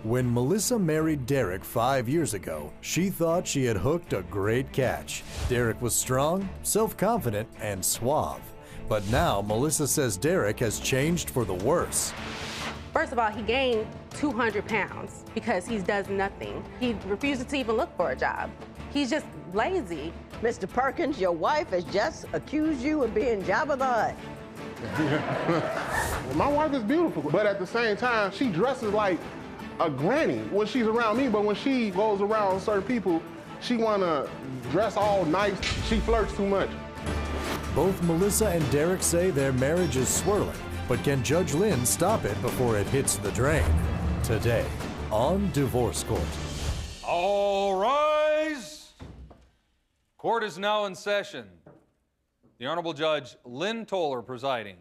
When Melissa married Derrick 5 years ago, she thought she had hooked a great catch. Derrick was strong, self-confident, and suave. But now Melissa says Derrick has changed for the worse. First of all, he gained 200 pounds because he does nothing. He refuses to even look for a job. He's just lazy. Mr. Perkins, your wife has just accused you of being Jabba the Hutt. My wife is beautiful, but at the same time, she dresses like a granny when she's around me, but when she goes around certain people, she wanna dress all nice. She flirts too much. Both Melissa and Derrick say their marriage is swirling, but can Judge Lynn stop it before it hits the drain? Today on Divorce Court. All rise. Court is now in session. The Honorable Judge Lynn Toller presiding.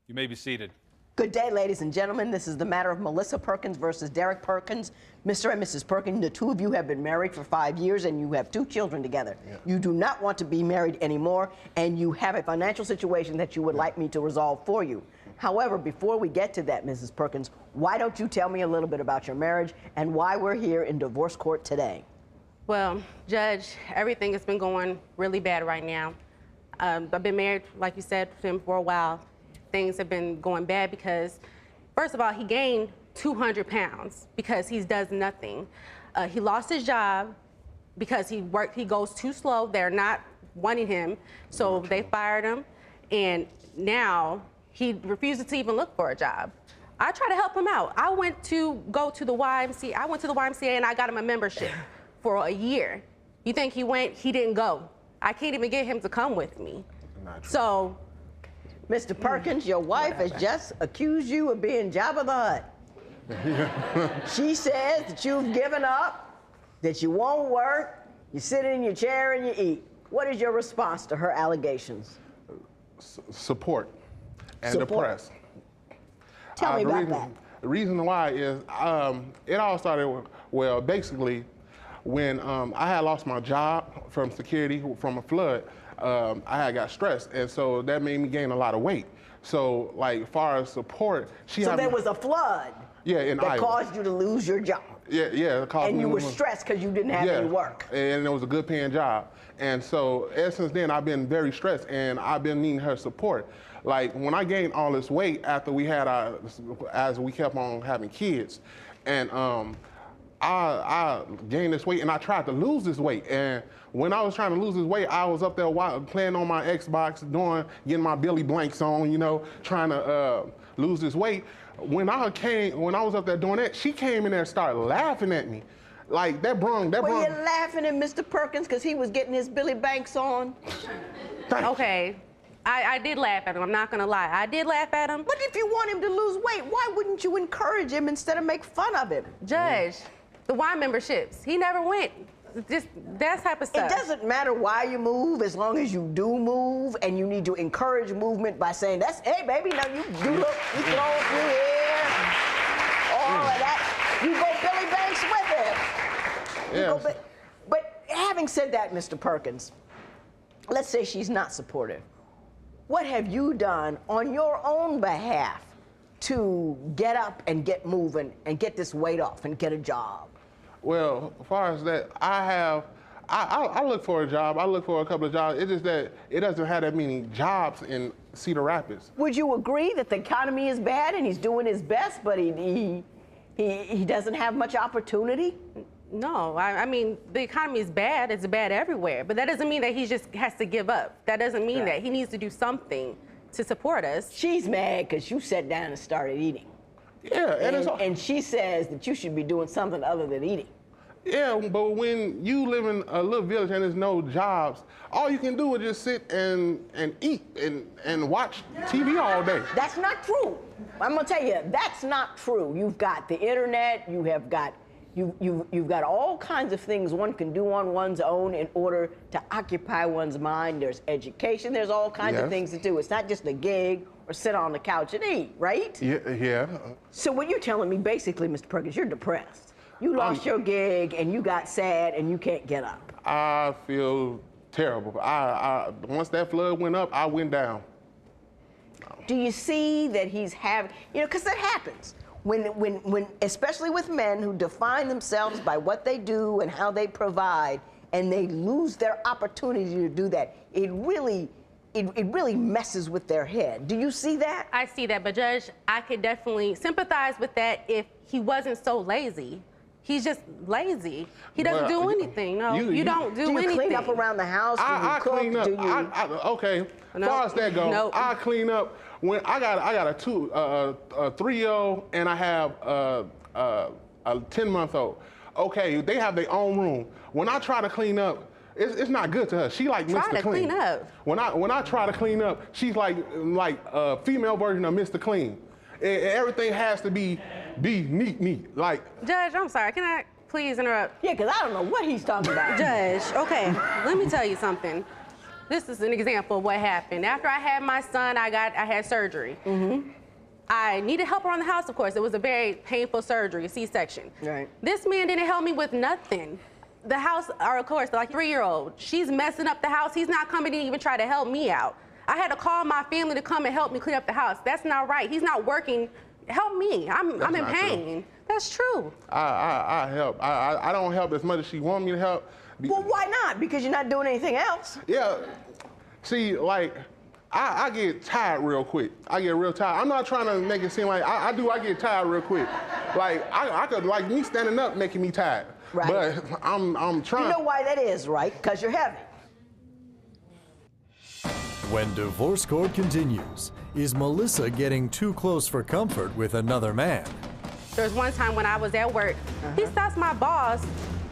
You may be seated. Good day, ladies and gentlemen. This is the matter of Melissa Perkins versus Derrick Perkins. Mr. and Mrs. Perkins, the two of you have been married for 5 years and you have 2 children together. Yeah. You do not want to be married anymore, and you have a financial situation that you would like me to resolve for you. However, before we get to that, Mrs. Perkins, why don't you tell me a little bit about your marriage and why we're here in divorce court today? Well, Judge, everything has been going really bad right now. I've been married, like you said, to him for a while. Things have been going bad because, first of all, he gained 200 pounds because he does nothing. He lost his job because he goes too slow. They're not wanting him, so they fired him. And now he refuses to even look for a job. I try to help him out. I went to the YMCA and I got him a membership for a year. You think he went? He didn't go. I can't even get him to come with me. So, Mr. Perkins, your wife has just accused you of being Jabba the Hutt. She says that you've given up, that you won't work, you sit in your chair and you eat. What is your response to her allegations? Support and the press. Tell me about that. The reason why is it all started, well, basically, when I had lost my job from security from a flood. I had got stressed, and so that made me gain a lot of weight. So, like, as far as support, So there was a flood in that Iowa. Caused you to lose your job. Yeah, it caused and me you to were lose stressed because you didn't have any work. And it was a good paying job. And so, ever since then, I've been very stressed, and I've been needing her support. Like, when I gained all this weight after we had as we kept on having kids, and I gained this weight, and I tried to lose this weight. And when I was trying to lose this weight, I was up there playing on my Xbox, getting my Billy Blanks on, trying to lose this weight. When I was up there doing that, she came in there and started laughing at me. Like, that brung. Were you laughing at Mr. Perkins because he was getting his Billy Banks on? Okay. I did laugh at him, I'm not gonna lie. I did laugh at him. But if you want him to lose weight, why wouldn't you encourage him instead of make fun of him? Judge, the Y memberships, he never went. Just that type of stuff. It doesn't matter why you move as long as you do move, and you need to encourage movement by saying, hey baby, now you look, you throw through here, all of that. You go Billy Banks with him. But having said that, Mr. Perkins, let's say she's not supportive. What have you done on your own behalf to get up and get moving and get this weight off and get a job? Well, as far as that, I look for a job. I look for a couple of jobs. It's just that it doesn't have that many jobs in Cedar Rapids. Would you agree that the economy is bad and he's doing his best, but he doesn't have much opportunity? No, I mean, the economy is bad. It's bad everywhere. But that doesn't mean that he just has to give up. That doesn't mean that. He needs to do something to support us. She's mad because you sat down and started eating. Yeah, and she says that you should be doing something other than eating. Yeah, but when you live in a little village and there's no jobs, all you can do is just sit and eat and watch TV all day. That's not true. I'm gonna tell you, that's not true. You've got the internet, you've got all kinds of things one can do on one's own in order to occupy one's mind. There's education, there's all kinds of things to do. It's not just a gig or sit on the couch and eat, right? Yeah. So what you're telling me, basically, Mr. Perkins, you're depressed. You lost your gig and you got sad and you can't get up. I feel terrible. Once that flood went up, I went down. Do you see that he's having, because that happens. when, especially with men who define themselves by what they do and how they provide, and they lose their opportunity to do that, it really messes with their head. Do you see that? I see that, but Judge, I could definitely sympathize with that if he wasn't so lazy. He's just lazy. He doesn't do anything. No, you don't do anything. Do you clean up around the house? I clean up. Okay. As far as that goes, I clean up when I got a 3-year-old and I have a 10-month-old. Okay, they have their own room. When I try to clean up, it's not good to her. She like Mr. Clean. Clean up. When I try to clean up, she's like a female version of Mr. Clean. Everything has to be neat. Like, Judge, I'm sorry. Can I please interrupt? Yeah, because I don't know what he's talking about. Judge, okay, let me tell you something. This is an example of what happened. After I had my son, I had surgery. Mm-hmm. I needed help around the house, of course. It was a very painful surgery, a C-section. Right. This man didn't help me with nothing. The house, or of course, like 3-year-old, she's messing up the house. He's not coming to even try to help me out. I had to call my family to come and help me clean up the house. That's not right. He's not working. Help me. I'm in pain. True. That's true. I help. I don't help as much as she wants me to help. Well, why not? Because you're not doing anything else. Yeah. See, like, I get tired real quick. I get real tired. I'm not trying to make it seem like I get tired real quick. Like, I could, like, me standing up making me tired. Right. But I'm trying. You know why that is, right? Because you're heavy. When divorce court continues, is Melissa getting too close for comfort with another man? There was one time when I was at work, he stops my boss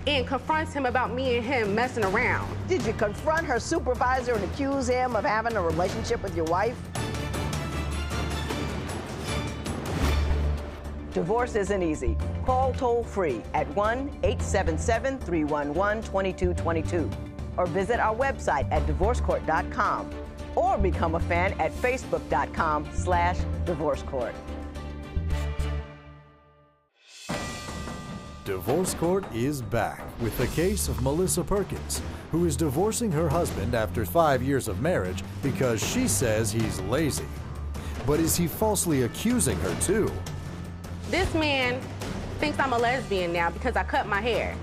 and confronts him about me and him messing around. Did you confront her supervisor and accuse him of having a relationship with your wife? Divorce isn't easy. Call toll-free at 1-877-311-2222 or visit our website at divorcecourt.com or become a fan at facebook.com/divorcecourt. Divorce Court is back with the case of Melissa Perkins, who is divorcing her husband after 5 years of marriage because she says he's lazy. But is he falsely accusing her too? This man thinks I'm a lesbian now because I cut my hair.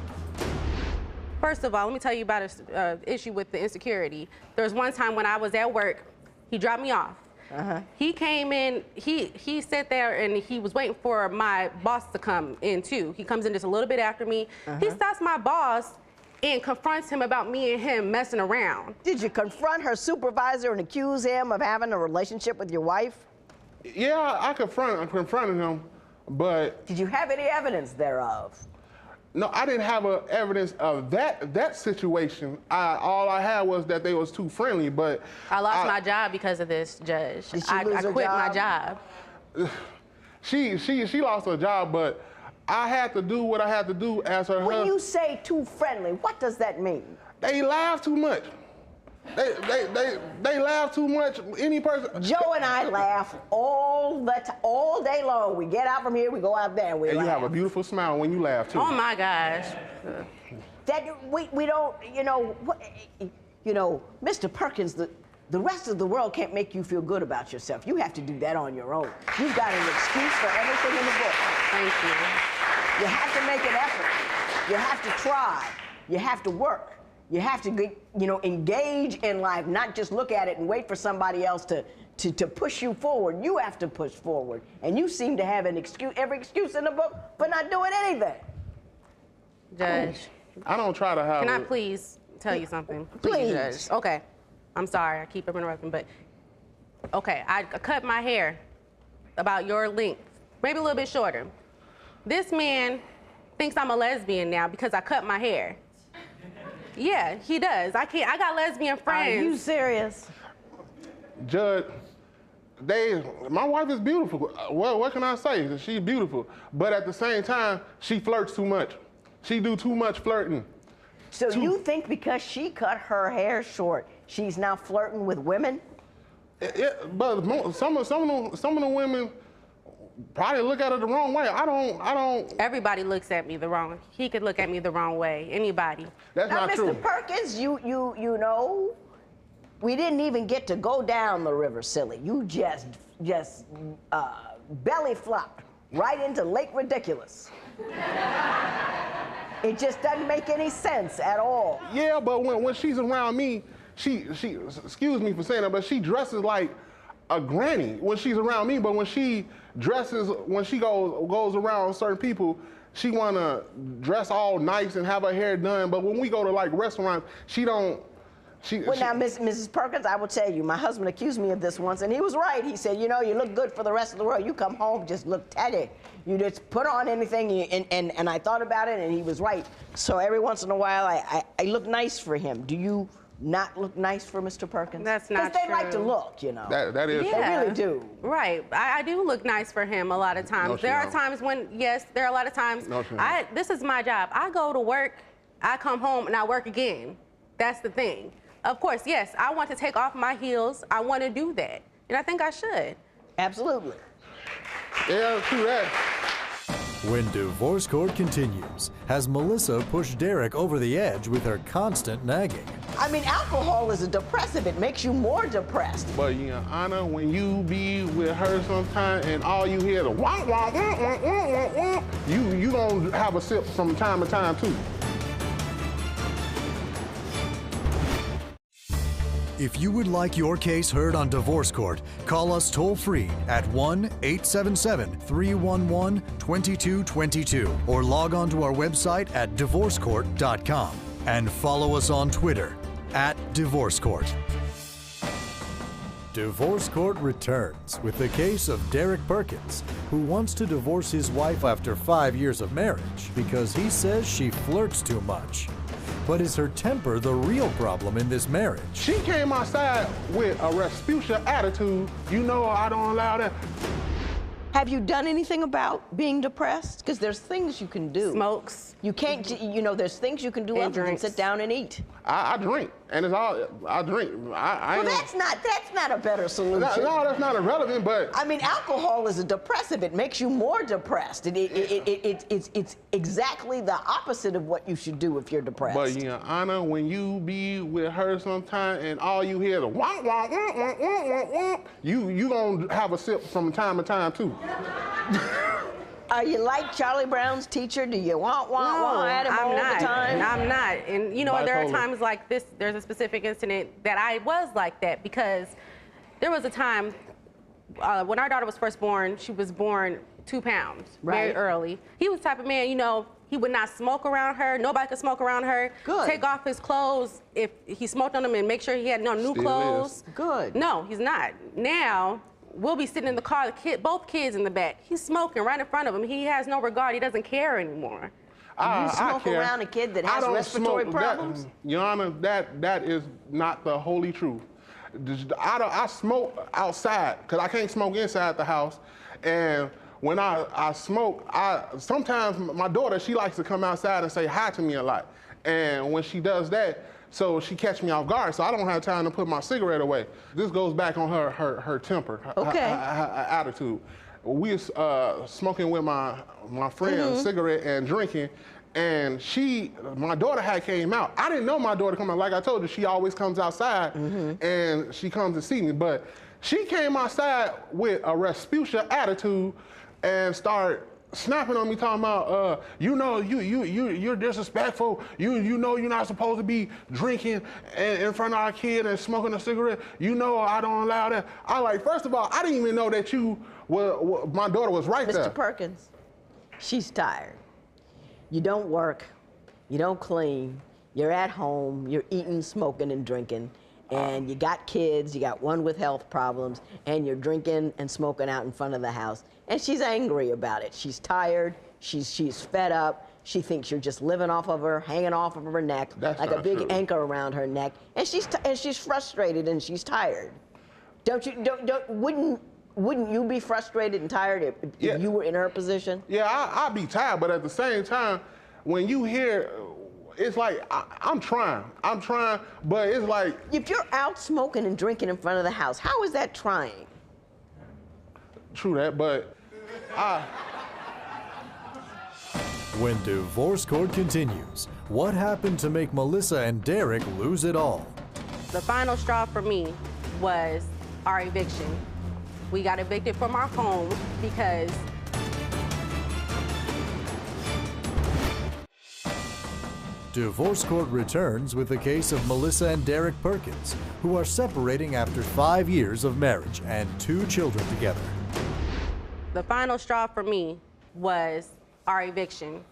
First of all, let me tell you about an issue with the insecurity. There was one time when I was at work, he dropped me off. He came in, he sat there and he was waiting for my boss to come in too. He comes in just a little bit after me. He stops my boss and confronts him about me and him messing around. Did you confront her supervisor and accuse him of having a relationship with your wife? Yeah, I confronted him, but... Did you have any evidence thereof? No, I didn't have evidence of that situation. All I had was that they was too friendly, but... I lost my job because of this, Judge. I quit my job. She lost her job, but I had to do what I had to do as her husband. When you say too friendly, what does that mean? They laugh too much. They laugh too much. Any person. Joe and I laugh all day long. We get out from here, we go out there, and we laugh. You have a beautiful smile when you laugh too. Oh my gosh. That we don't, you know, Mr. Perkins, the rest of the world can't make you feel good about yourself. You have to do that on your own. You've got an excuse for everything in the book. Thank you. You have to make an effort. You have to try. You have to work. You have to, engage in life, not just look at it and wait for somebody else to push you forward. You have to push forward. And you seem to have every excuse in the book for not doing anything. Judge. I don't try to have... Can I please tell you something? Please. Judge. Okay. I'm sorry. I keep interrupting, but... Okay, I cut my hair about your length, maybe a little bit shorter. This man thinks I'm a lesbian now because I cut my hair. Yeah, he does. I got lesbian friends. Are you serious? Judge, my wife is beautiful. Well, what can I say? She's beautiful. But at the same time, she flirts too much. She do too much flirting. So you think because she cut her hair short, she's now flirting with women? But some of the women probably look at it the wrong way. I don't. Everybody looks at me the wrong. He could look at me the wrong way. Anybody. That's now, not Mr. true. Mr. Perkins, you know, we didn't even get to go down the river, silly. You just belly flopped right into Lake Ridiculous. It just doesn't make any sense at all. Yeah, but when she's around me, she excuse me for saying that, but she dresses like a granny when she's around me. But when she dresses, when she goes around certain people, she wanna dress all nice and have her hair done. But when we go to like restaurants, she don't. Now, Mrs. Perkins, I will tell you, my husband accused me of this once, and he was right. He said, you know, you look good for the rest of the world. You come home, just look tatty. You just put on anything, and I thought about it, and he was right. So every once in a while, I look nice for him. Do you not look nice for Mr. Perkins? That's not true. Because they like to look, you know. That is. They really do. Right. I do look nice for him a lot of times. No, there are times when, yes, there are a lot of times. No, this is my job. I go to work, I come home, and I work again. That's the thing. Of course, yes, I want to take off my heels. I want to do that. And I think I should. Absolutely. Yeah, true that. When divorce court continues, has Melissa pushed Derrick over the edge with her constant nagging? I mean, alcohol is a depressive. It makes you more depressed. But, Your Honor, when you be with her sometime and all you hear is wah, wah, wah, wah, wah, wah, you gonna have a sip from time to time, too. If you would like your case heard on Divorce Court, call us toll-free at 1-877-311-2222 or log on to our website at divorcecourt.com and follow us on Twitter @DivorceCourt. Divorce Court returns with the case of Derrick Perkins, who wants to divorce his wife after 5 years of marriage because he says she flirts too much. But is her temper the real problem in this marriage? She came outside with a Rasputia attitude. You know I don't allow that. Have you done anything about being depressed? Because there's things you can do. Smokes. You can't, you know, there's things you can do other than sit down and eat. I drink, and it's all, I drink. Well, that's not a better solution. No, that's not irrelevant, but. I mean, alcohol is a depressive. It makes you more depressed. It's exactly the opposite of what you should do if you're depressed. But, Your Honor, when you be with her sometime and all you hear is wah, wah, wah, wah, wah, wah, wah, you gonna have a sip from time to time, too. Are you like Charlie Brown's teacher? Do you want at him all the time? I'm not. And you know, Bipolar. there are times like this. There's a specific incident that I was like that because there was a time when our daughter was first born. She was born 2 pounds very early. He was the type of man, you know, he would not smoke around her. Nobody could smoke around her. Good. Take off his clothes if he smoked on them and make sure he had no new clothes. Is. Good. No, he's not. Now, we'll be sitting in the car, both kids in the back. He's smoking right in front of him. He has no regard. He doesn't care anymore. You smoke around a kid that has respiratory problems? Your Honor, that is not the holy truth. I smoke outside because I can't smoke inside the house. And when I smoke, sometimes my daughter, she likes to come outside and say hi to me a lot. And when she does that, so she catch me off guard, so I don't have time to put my cigarette away. This goes back on her temper, her attitude. We was smoking with my friend, cigarette and drinking, and my daughter had came out. I didn't know my daughter come out. Like I told you, she always comes outside, and she comes to see me. But she came outside with a Rasputia attitude and started snapping on me, talking about, you know, you're disrespectful. You know you're not supposed to be drinking in front of our kid and smoking a cigarette. You know I don't allow that. I like, first of all, I didn't even know that my daughter was right there. Mr. Perkins, she's tired. You don't work, you don't clean, you're at home, you're eating, smoking, and drinking. And you got kids, you got one with health problems, and you're drinking and smoking out in front of the house. And she's angry about it. She's tired, she's fed up, she thinks you're just living off of her, hanging off of her neck, like a big anchor around her neck. And she's frustrated and she's tired. Wouldn't you be frustrated and tired if you were in her position? Yeah, I'd be tired, but at the same time, when you hear, it's like, I'm trying, but it's like... If you're out smoking and drinking in front of the house, how is that trying? True that, but When Divorce Court continues, what happened to make Melissa and Derrick lose it all? The final straw for me was our eviction. We got evicted from our home because Divorce court returns with the case of Melissa and Derrick Perkins, who are separating after 5 years of marriage and 2 children together. The final straw for me was our eviction.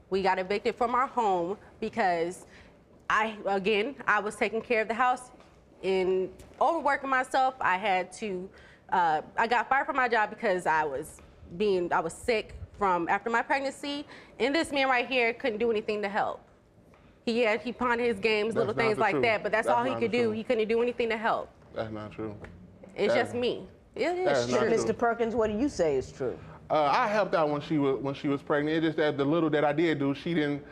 We got evicted from our home because I was taking care of the house. In overworking myself, I got fired from my job because I was sick from after my pregnancy, and this man right here couldn't do anything to help. He pawned his games, little things like that, but that's all he could do. He couldn't do anything to help. That's not true. It's just me. It is That's true. not Mr. Perkins, what do you say is true? I helped out when she was pregnant. It's just that the little that I did do, she didn't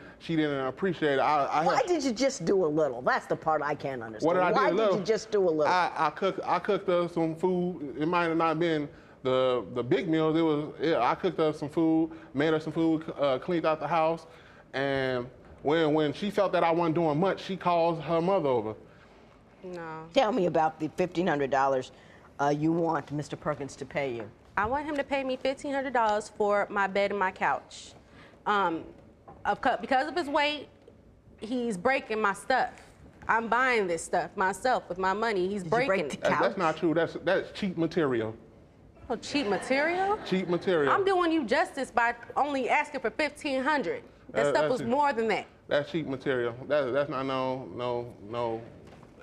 appreciate it. Why did you just do a little? That's the part I can't understand. What did I do? Why did you just do a little? I cooked her some food. It might have not been the big meals. I cooked her some food, made her some food, cleaned out the house, and when she felt that I wasn't doing much, she calls her mother over. No. Tell me about the $1,500 you want Mr. Perkins to pay you. I want him to pay me $1,500 for my bed and my couch. Because of his weight, he's breaking my stuff. I'm buying this stuff myself with my money. He's breaking it. That's not true. That's cheap material. Oh, cheap material? Cheap material. I'm doing you justice by only asking for $1,500. That stuff was more than that. That's cheap material. That's not no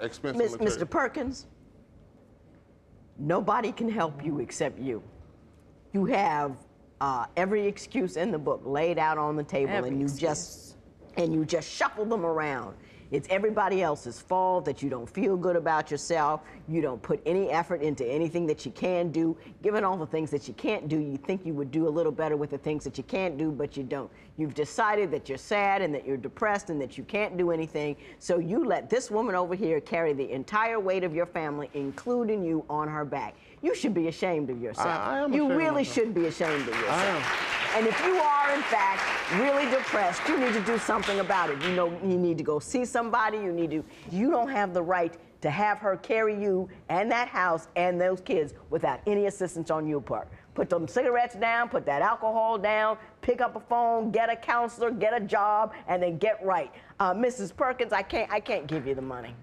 expensive material. Mr. Perkins, nobody can help you except you. You have every excuse in the book laid out on the table, and you just shuffle them around. It's everybody else's fault that you don't feel good about yourself. You don't put any effort into anything that you can do. Given all the things that you can't do, you think you would do a little better with the things that you can't do, but you don't. You've decided that you're sad and that you're depressed and that you can't do anything, so you let this woman over here carry the entire weight of your family, including you, on her back. You should be ashamed of yourself. I am you ashamed really of myself. should be ashamed of yourself. I am. And if you are, in fact, really depressed, you need to do something about it. You need to go see somebody. You don't have the right to have her carry you and that house and those kids without any assistance on your part. Put them cigarettes down, put that alcohol down, pick up a phone, get a counselor, get a job, and then get right. Mrs. Perkins, I can't give you the money.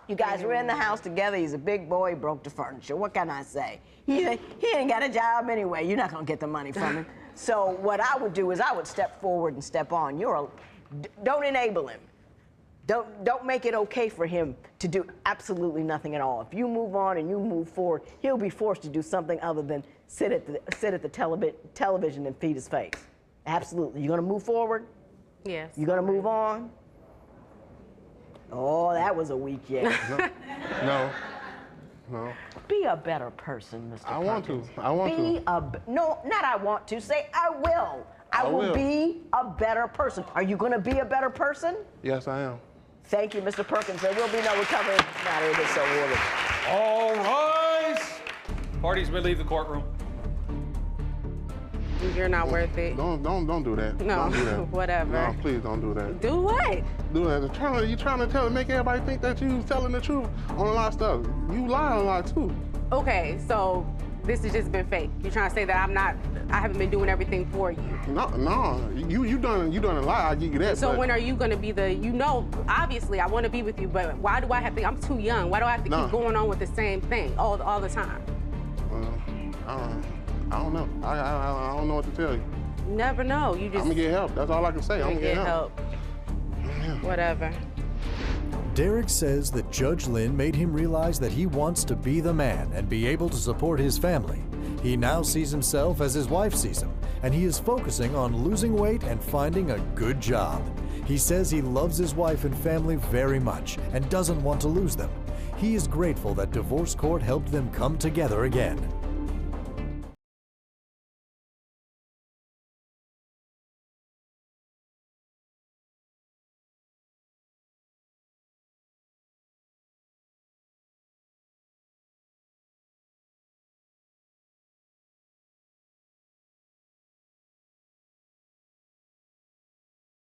You guys were in the house together. He's a big boy. He broke the furniture. What can I say? He ain't got a job anyway. You're not going to get the money from him. So what I would do is I would step forward and step on. Don't enable him. Don't make it okay for him to do absolutely nothing at all. If you move on and you move forward, he'll be forced to do something other than sit at the television and feed his face. Absolutely. You going to move forward? Yes. You going to move on? Oh, that was a weak yes. No. Be a better person, Mr. I want to. No, not I want to. Say I will. I will be a better person. Are you going to be a better person? Yes, I am. Thank you, Mr. Perkins. There will be no recovery in this matter. It is so ordered. All rise. Parties may leave the courtroom. You're not worth it. Don't do that. No, don't do that. Whatever. No, please don't do that. Do what? Do that. You trying to make everybody think that you telling the truth on a lot of stuff. You lie a lot too. Okay, so this has just been fake. You're trying to say that I haven't been doing everything for you. No. You done a lie. I give you that. So when are you gonna be obviously I want to be with you, but why do I have to? I'm too young. Why do I have to keep going on with the same thing all the time? I don't know. I don't know what to tell you. You never know. You just. I'm gonna get help. That's all I can say. I'm gonna get help. Yeah. Whatever. Derrick says that Judge Lynn made him realize that he wants to be the man and be able to support his family. He now sees himself as his wife sees him, and he is focusing on losing weight and finding a good job. He says he loves his wife and family very much and doesn't want to lose them. He is grateful that divorce court helped them come together again.